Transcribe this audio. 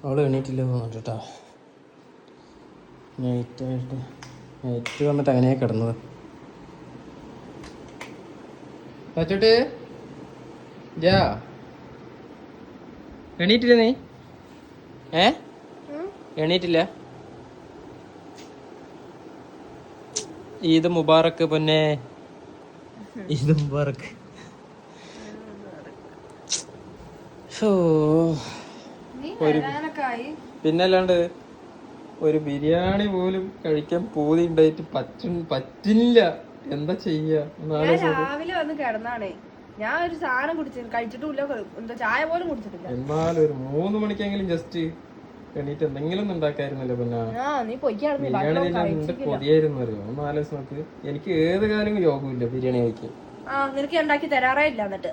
അവള് എണീറ്റില്ല തോന്നുന്നു കേട്ടോ. നൈറ്റ് വന്നിട്ട് അങ്ങനെയാ കിടന്നത്. പച്ചോട്ട് ജാ എണീറ്റില്ല നീ? എണീറ്റില്ല? ഈദ് മുബാറക്ക് പൊന്നെ, ഈദ് മുബാറക്ക്. പിന്നല്ലാണ്ട് ഒരു ബിരിയാണി പോലും കഴിക്കാൻ പൂതി ഉണ്ടായിട്ട് പറ്റില്ല. എന്താ ചെയ്യാ? രാവിലെ വന്ന് കിടന്നാണേ, ഞാൻ ഒരു സാധനം കഴിച്ചിട്ടില്ല, എന്താ ചായ പോലും കുടിച്ചിട്ടില്ല. എന്നാലും ഒരു 3 മണിക്കെങ്കിലും ജസ്റ്റ് എണീറ്റ് എന്തെങ്കിലും ഒന്നും ഉണ്ടാക്കായിരുന്നല്ലോ. പിന്നെ ബിരിയാണി എന്ത് കൊതിയായിരുന്നു അറിയോ? 4 ദിവസം നോക്ക്. എനിക്ക് ഏത് കാലം യോഗമില്ല ബിരിയാണി കഴിക്കാൻ. നിനക്ക് ഉണ്ടാക്കി തരാറേ ഇല്ല. എന്നിട്ട്